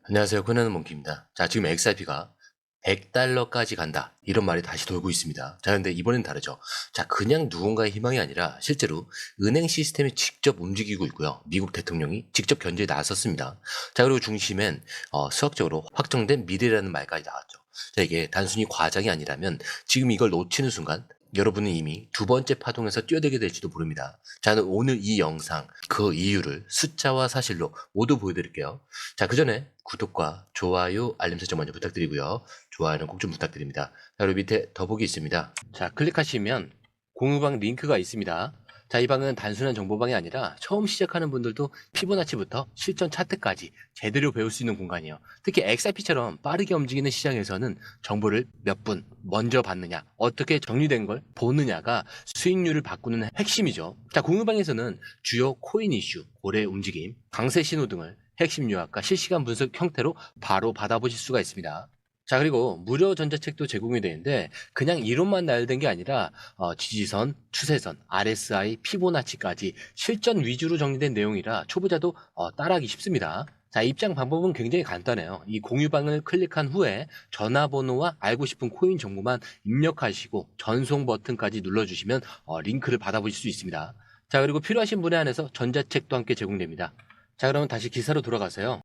안녕하세요. 권하는 몽키입니다. 자, 지금 XRP가 $100까지 간다. 이런 말이 다시 돌고 있습니다. 자, 근데 이번엔 다르죠. 자, 그냥 누군가의 희망이 아니라 실제로 은행 시스템이 직접 움직이고 있고요. 미국 대통령이 직접 견제에 나섰습니다. 자, 그리고 중심엔 수학적으로 확정된 미래라는 말까지 나왔죠. 자, 이게 단순히 과장이 아니라면 지금 이걸 놓치는 순간 여러분은 이미 두 번째 파동에서 뛰어들게 될지도 모릅니다. 자, 오늘 이 영상 그 이유를 숫자와 사실로 모두 보여드릴게요. 자, 그 전에 구독과 좋아요, 알림 설정 먼저 부탁드리고요. 좋아요는 꼭 좀 부탁드립니다. 자, 그리고 밑에 더보기 있습니다. 자, 클릭하시면 공유방 링크가 있습니다. 자, 이 방은 단순한 정보방이 아니라 처음 시작하는 분들도 피보나치부터 실전 차트까지 제대로 배울 수 있는 공간이에요. 특히 XRP처럼 빠르게 움직이는 시장에서는 정보를 몇 분 먼저 받느냐, 어떻게 정리된 걸 보느냐가 수익률을 바꾸는 핵심이죠. 자, 공유방에서는 주요 코인 이슈, 고래 움직임, 강세 신호 등을 핵심 요약과 실시간 분석 형태로 바로 받아보실 수가 있습니다. 자, 그리고 무료 전자책도 제공이 되는데 그냥 이론만 나열된 게 아니라 지지선, 추세선, RSI, 피보나치까지 실전 위주로 정리된 내용이라 초보자도 따라하기 쉽습니다. 자, 입장 방법은 굉장히 간단해요. 이 공유방을 클릭한 후에 전화번호와 알고 싶은 코인 정보만 입력하시고 전송 버튼까지 눌러주시면 링크를 받아보실 수 있습니다. 자, 그리고 필요하신 분에 한해서 전자책도 함께 제공됩니다. 자, 그러면 다시 기사로 돌아가세요.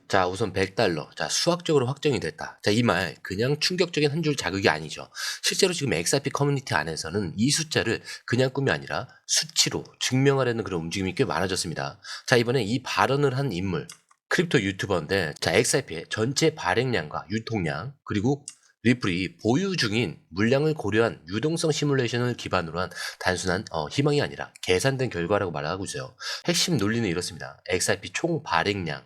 자, 우선 $100. 자, 수학적으로 확정이 됐다. 자, 이 말 그냥 충격적인 한 줄 자극이 아니죠. 실제로 지금 XRP 커뮤니티 안에서는 이 숫자를 그냥 꿈이 아니라 수치로 증명하려는 그런 움직임이 꽤 많아졌습니다. 자, 이번에 이 발언을 한 인물, 크립토 유튜버인데, 자, XRP의 전체 발행량과 유통량, 그리고 리플이 보유 중인 물량을 고려한 유동성 시뮬레이션을 기반으로 한 단순한 희망이 아니라 계산된 결과라고 말하고 있어요. 핵심 논리는 이렇습니다. XRP 총 발행량,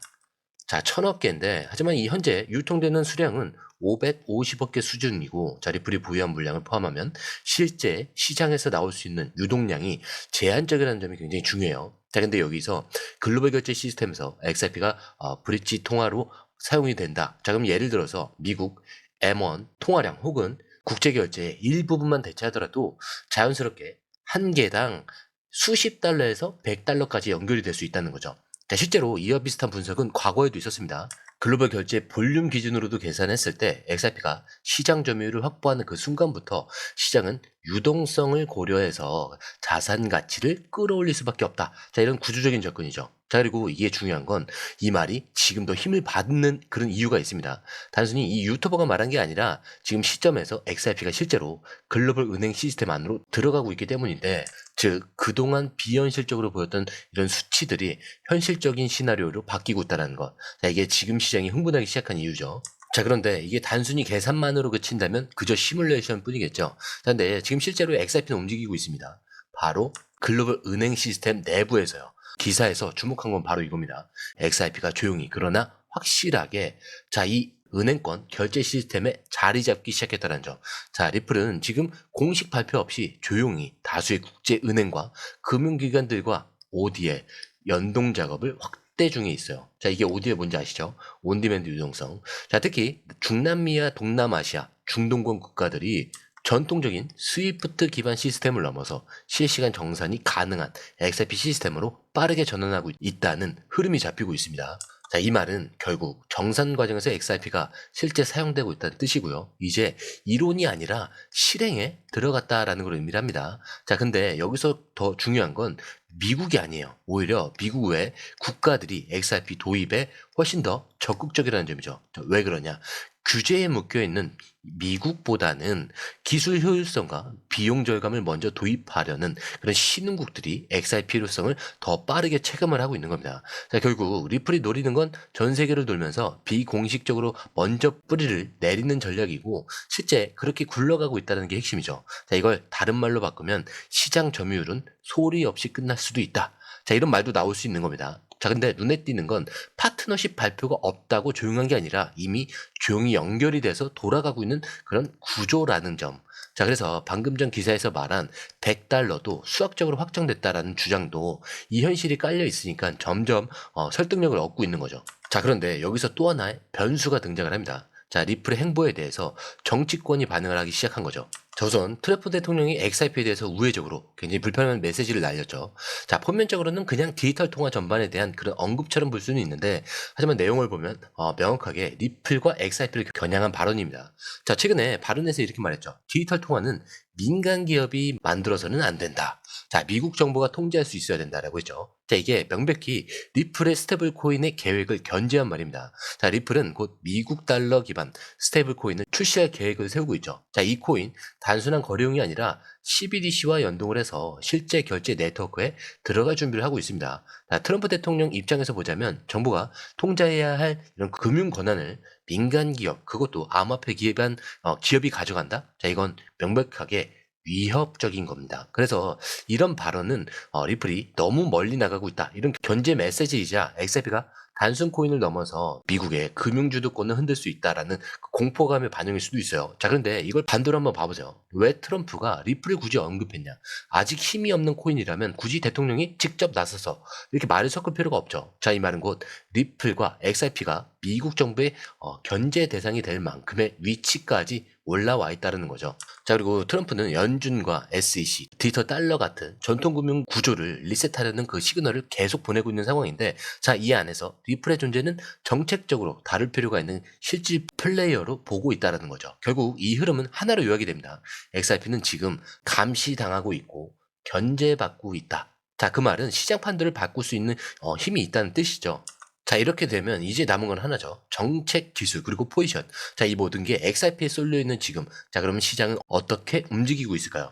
자, 1000억 개인데, 하지만 이 현재 유통되는 수량은 550억 개 수준이고, 자, 리플이 보유한 물량을 포함하면 실제 시장에서 나올 수 있는 유동량이 제한적이라는 점이 굉장히 중요해요. 자, 근데 여기서 글로벌 결제 시스템에서 XRP가 브릿지 통화로 사용이 된다. 자, 그럼 예를 들어서 미국 M1 통화량 혹은 국제 결제의 일부분만 대체하더라도 자연스럽게 한 개당 수십 달러에서 100달러까지 연결이 될 수 있다는 거죠. 자, 실제로 이와 비슷한 분석은 과거에도 있었습니다. 글로벌 결제 볼륨 기준으로도 계산했을 때 XRP가 시장 점유율을 확보하는 그 순간부터 시장은 유동성을 고려해서 자산 가치를 끌어올릴 수밖에 없다. 자, 이런 구조적인 접근이죠. 자, 그리고 이게 중요한 건 이 말이 지금 더 힘을 받는 그런 이유가 있습니다. 단순히 이 유튜버가 말한 게 아니라 지금 시점에서 XRP가 실제로 글로벌 은행 시스템 안으로 들어가고 있기 때문인데, 즉 그동안 비현실적으로 보였던 이런 수치들이 현실적인 시나리오로 바뀌고 있다는 것. 자, 이게 지금 시장이 흥분하기 시작한 이유죠. 자, 그런데 이게 단순히 계산만으로 그친다면 그저 시뮬레이션 뿐이겠죠. 자, 근데 지금 실제로 XRP는 움직이고 있습니다. 바로 글로벌 은행 시스템 내부에서요. 기사에서 주목한 건 바로 이겁니다. XRP가 조용히 그러나 확실하게, 자, 이 은행권 결제 시스템에 자리 잡기 시작했다는 점. 자, 리플은 지금 공식 발표 없이 조용히 다수의 국제 은행과 금융기관들과 ODL 연동 작업을 확대 중에 있어요. 자, 이게 ODL 뭔지 아시죠? 온디맨드 유동성. 자, 특히 중남미와 동남아시아, 중동권 국가들이 전통적인 스위프트 기반 시스템을 넘어서 실시간 정산이 가능한 XRP 시스템으로 빠르게 전환하고 있다는 흐름이 잡히고 있습니다. 자, 이 말은 결국 정산 과정에서 XRP가 실제 사용되고 있다는 뜻이고요. 이제 이론이 아니라 실행에 들어갔다라는 걸 의미합니다. 자, 근데 여기서 더 중요한 건 미국이 아니에요. 오히려 미국 외 국가들이 XRP 도입에 훨씬 더 적극적이라는 점이죠. 왜 그러냐? 규제에 묶여있는 미국보다는 기술 효율성과 비용 절감을 먼저 도입하려는 그런 신흥국들이 XRP 필요성을 더 빠르게 체감을 하고 있는 겁니다. 자, 결국 리플이 노리는 건 전 세계를 돌면서 비공식적으로 먼저 뿌리를 내리는 전략이고 실제 그렇게 굴러가고 있다는 게 핵심이죠. 자, 이걸 다른 말로 바꾸면 시장 점유율은 소리 없이 끝날 수도 있다. 자, 이런 말도 나올 수 있는 겁니다. 자, 근데 눈에 띄는 건 파트너십 발표가 없다고 조용한 게 아니라 이미 조용히 연결이 돼서 돌아가고 있는 그런 구조라는 점. 자, 그래서 방금 전 기사에서 말한 $100도 수학적으로 확정됐다라는 주장도 이 현실이 깔려 있으니까 점점 설득력을 얻고 있는 거죠. 자, 그런데 여기서 또 하나의 변수가 등장을 합니다. 자, 리플의 행보에 대해서 정치권이 반응을 하기 시작한 거죠. 자, 우선 트럼프 대통령이 XRP에 대해서 우회적으로 굉장히 불편한 메시지를 날렸죠. 자, 표면적으로는 그냥 디지털 통화 전반에 대한 그런 언급처럼 볼 수는 있는데, 하지만 내용을 보면 명확하게 리플과 XRP를 겨냥한 발언입니다. 자, 최근에 발언에서 이렇게 말했죠. 디지털 통화는 민간 기업이 만들어서는 안 된다. 자, 미국 정부가 통제할 수 있어야 된다라고 했죠. 자, 이게 명백히 리플의 스테이블 코인의 계획을 견제한 말입니다. 자, 리플은 곧 미국 달러 기반 스테이블 코인을 출시할 계획을 세우고 있죠. 자, 이 코인 단순한 거래용이 아니라 CBDC와 연동을 해서 실제 결제 네트워크에 들어갈 준비를 하고 있습니다. 자, 트럼프 대통령 입장에서 보자면 정부가 통제해야 할 이런 금융 권한을 민간 기업, 그것도 암호화폐 기반 기업이 가져간다? 자, 이건 명백하게 위협적인 겁니다. 그래서 이런 발언은 리플이 너무 멀리 나가고 있다. 이런 견제 메시지이자 XRP가 단순 코인을 넘어서 미국의 금융주도권을 흔들 수 있다라는 그 공포감의 반영일 수도 있어요. 자, 그런데 이걸 반대로 한번 봐보죠. 왜 트럼프가 리플을 굳이 언급했냐? 아직 힘이 없는 코인이라면 굳이 대통령이 직접 나서서 이렇게 말을 섞을 필요가 없죠. 자, 이 말은 곧 리플과 XRP가 미국 정부의 견제 대상이 될 만큼의 위치까지 올라와 있다는 거죠. 자, 그리고 트럼프는 연준과 SEC, 디지털 달러 같은 전통금융 구조를 리셋하려는 그 시그널을 계속 보내고 있는 상황인데, 자, 이 안에서 리플의 존재는 정책적으로 다룰 필요가 있는 실질 플레이어로 보고 있다는 거죠. 결국 이 흐름은 하나로 요약이 됩니다. XRP는 지금 감시당하고 있고 견제받고 있다. 자, 그 말은 시장 판도를 바꿀 수 있는 힘이 있다는 뜻이죠. 자, 이렇게 되면 이제 남은 건 하나죠. 정책, 기술, 그리고 포지션. 자, 이 모든 게 XRP에 쏠려 있는 지금. 자, 그러면 시장은 어떻게 움직이고 있을까요?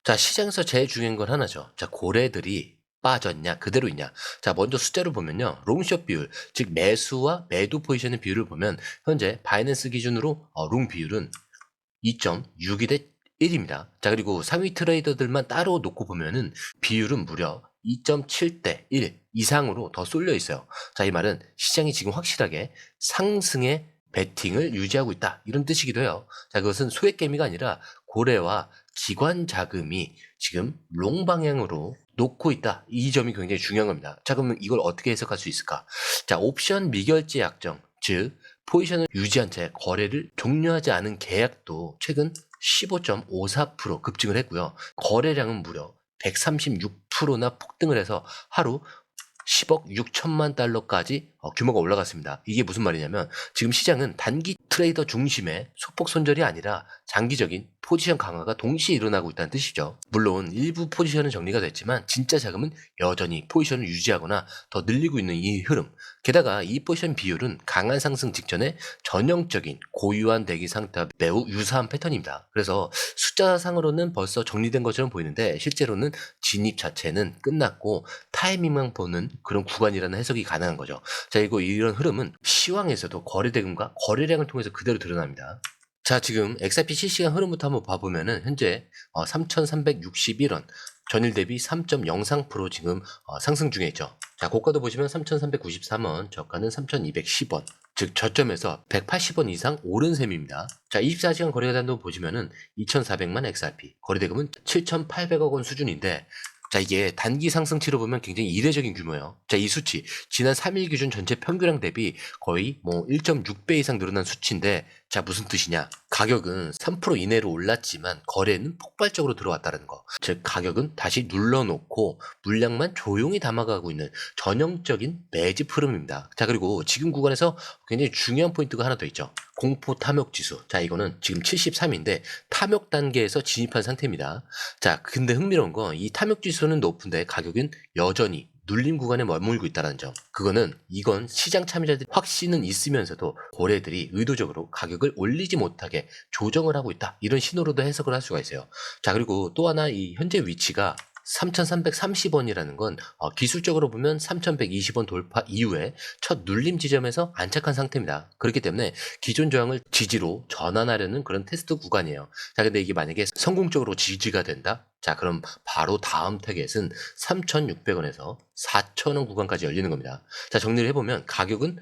자, 시장에서 제일 중요한 건 하나죠. 자, 고래들이 빠졌냐, 그대로 있냐. 자, 먼저 숫자를 보면요. 롱숏 비율, 즉 매수와 매도 포지션의 비율을 보면 현재 바이낸스 기준으로 롱 비율은 2.62 대 1입니다. 자, 그리고 상위 트레이더들만 따로 놓고 보면은 비율은 무려 2.7대 1 이상으로 더 쏠려 있어요. 자, 이 말은 시장이 지금 확실하게 상승의 베팅을 유지하고 있다. 이런 뜻이기도 해요. 자, 그것은 소액 개미가 아니라 고래와 기관 자금이 지금 롱 방향으로 놓고 있다. 이 점이 굉장히 중요한 겁니다. 자, 그러면 이걸 어떻게 해석할 수 있을까? 자, 옵션 미결제 약정, 즉 포지션을 유지한 채 거래를 종료하지 않은 계약도 최근 15.54% 급증을 했고요. 거래량은 무려 136%나 폭등을 해서 하루 10억 6천만 달러까지 규모가 올라갔습니다. 이게 무슨 말이냐면 지금 시장은 단기 트레이더 중심의 소폭 손절이 아니라 장기적인 포지션 강화가 동시에 일어나고 있다는 뜻이죠. 물론 일부 포지션은 정리가 됐지만 진짜 자금은 여전히 포지션을 유지하거나 더 늘리고 있는 이 흐름. 게다가 이 포지션 비율은 강한 상승 직전에 전형적인 고유한 대기 상태와 매우 유사한 패턴입니다. 그래서 숫자상으로는 벌써 정리된 것처럼 보이는데 실제로는 진입 자체는 끝났고 타이밍만 보는 그런 구간이라는 해석이 가능한 거죠. 자, 그리고 이런 흐름은 시황에서도 거래 대금과 거래량을 통해서 그대로 드러납니다. 자, 지금 XRP 실시간 흐름부터 한번 봐보면은 현재 3,361원, 전일 대비 3.03% 지금 상승 중에 있죠. 자, 고가도 보시면 3,393원, 저가는 3,210원. 즉 저점에서 180원 이상 오른 셈입니다. 자, 24시간 거래단도 보시면은 2,400만 XRP, 거래대금은 7,800억 원 수준인데, 자, 이게 단기 상승치로 보면 굉장히 이례적인 규모예요. 자, 이 수치 지난 3일 기준 전체 평균량 대비 거의 뭐 1.6배 이상 늘어난 수치인데, 자, 무슨 뜻이냐? 가격은 3% 이내로 올랐지만 거래는 폭발적으로 들어왔다는 거. 즉 가격은 다시 눌러놓고 물량만 조용히 담아가고 있는 전형적인 매집 흐름입니다. 자, 그리고 지금 구간에서 굉장히 중요한 포인트가 하나 더 있죠. 공포 탐욕 지수. 자, 이거는 지금 73인데 탐욕 단계에서 진입한 상태입니다. 자, 근데 흥미로운 건 이 탐욕 지수는 높은데 가격은 여전히 눌림 구간에 머물고 있다는 점. 이건 시장 참여자들 확신은 있으면서도 고래들이 의도적으로 가격을 올리지 못하게 조정을 하고 있다. 이런 신호로도 해석을 할 수가 있어요. 자, 그리고 또 하나 이 현재 위치가 3,330원이라는 건 기술적으로 보면 3,120원 돌파 이후에 첫 눌림 지점에서 안착한 상태입니다. 그렇기 때문에 기존 저항을 지지로 전환하려는 그런 테스트 구간이에요. 자, 근데 이게 만약에 성공적으로 지지가 된다? 자, 그럼 바로 다음 타겟은 3,600원에서 4,000원 구간까지 열리는 겁니다. 자, 정리를 해보면 가격은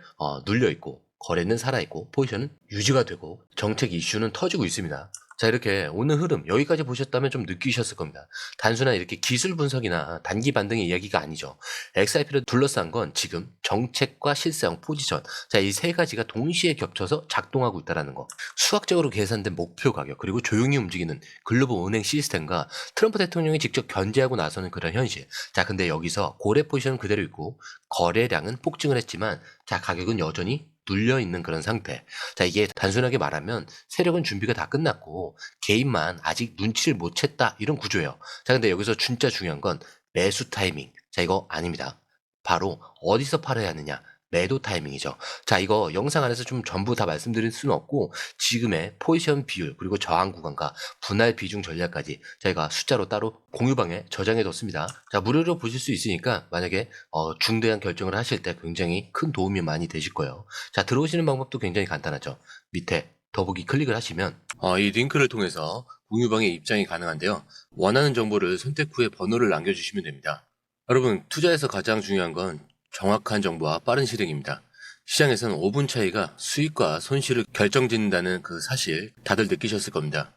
눌려 있고 거래는 살아있고 포지션은 유지가 되고 정책 이슈는 터지고 있습니다. 자, 이렇게 오늘 흐름 여기까지 보셨다면 좀 느끼셨을 겁니다. 단순한 이렇게 기술 분석이나 단기 반등의 이야기가 아니죠. XRP를 둘러싼 건 지금 정책과 실상, 포지션, 자, 이 세 가지가 동시에 겹쳐서 작동하고 있다는 거. 수학적으로 계산된 목표 가격, 그리고 조용히 움직이는 글로벌 은행 시스템과 트럼프 대통령이 직접 견제하고 나서는 그런 현실. 자, 근데 여기서 고래 포지션은 그대로 있고 거래량은 폭증을 했지만, 자, 가격은 여전히 눌려 있는 그런 상태. 자, 이게 단순하게 말하면 세력은 준비가 다 끝났고 개인만 아직 눈치를 못 챘다, 이런 구조예요. 자, 근데 여기서 진짜 중요한 건 매수 타이밍. 자, 이거 아닙니다. 바로 어디서 팔아야 하느냐. 매도 타이밍이죠. 자, 이거 영상 안에서 좀 전부 다 말씀드릴 수는 없고 지금의 포지션 비율, 그리고 저항 구간과 분할 비중 전략까지 저희가 숫자로 따로 공유방에 저장해 뒀습니다. 자, 무료로 보실 수 있으니까 만약에 중대한 결정을 하실 때 굉장히 큰 도움이 많이 되실 거예요. 자, 들어오시는 방법도 굉장히 간단하죠. 밑에 더보기 클릭을 하시면 이 링크를 통해서 공유방에 입장이 가능한데요. 원하는 정보를 선택 후에 번호를 남겨주시면 됩니다. 여러분, 투자에서 가장 중요한 건 정확한 정보와 빠른 실행입니다. 시장에서는 5분 차이가 수익과 손실을 결정짓는다는 그 사실 다들 느끼셨을 겁니다.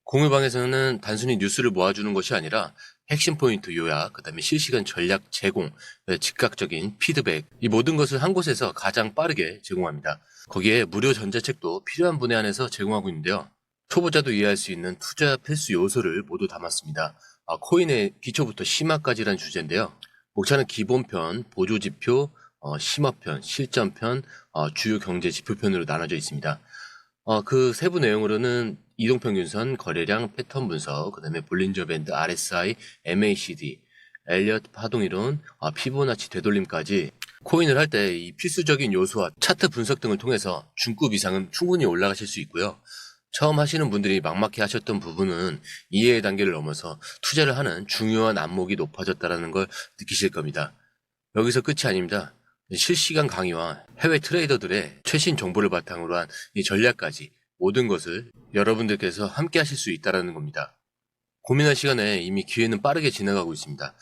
공유방에서는 단순히 뉴스를 모아주는 것이 아니라 핵심 포인트 요약, 그 다음에 실시간 전략 제공, 즉각적인 피드백, 이 모든 것을 한 곳에서 가장 빠르게 제공합니다. 거기에 무료 전자책도 필요한 분에 한해서 제공하고 있는데요. 초보자도 이해할 수 있는 투자 필수 요소를 모두 담았습니다. 코인의 기초부터 심화까지란 주제인데요. 목차는 기본편, 보조지표, 심화편, 실전편, 주요 경제 지표편으로 나눠져 있습니다. 그 세부 내용으로는 이동평균선, 거래량, 패턴 분석, 그 다음에 볼린저 밴드, RSI, MACD, 엘리어트 파동이론, 피보나치 되돌림까지 코인을 할 때 이 필수적인 요소와 차트 분석 등을 통해서 중급 이상은 충분히 올라가실 수 있고요. 처음 하시는 분들이 막막해 하셨던 부분은 이해의 단계를 넘어서 투자를 하는 중요한 안목이 높아졌다는 걸 느끼실 겁니다. 여기서 끝이 아닙니다. 실시간 강의와 해외 트레이더들의 최신 정보를 바탕으로 한 이 전략까지 모든 것을 여러분들께서 함께 하실 수 있다는 겁니다. 고민할 시간에 이미 기회는 빠르게 지나가고 있습니다.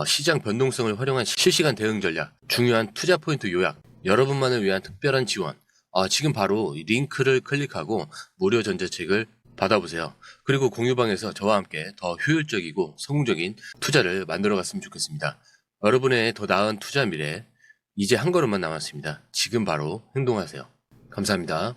시장 변동성을 활용한 실시간 대응 전략, 중요한 투자 포인트 요약, 여러분만을 위한 특별한 지원, 지금 바로 이 링크를 클릭하고 무료 전자책을 받아보세요. 그리고 공유방에서 저와 함께 더 효율적이고 성공적인 투자를 만들어 갔으면 좋겠습니다. 여러분의 더 나은 투자 미래, 이제 한 걸음만 남았습니다. 지금 바로 행동하세요. 감사합니다.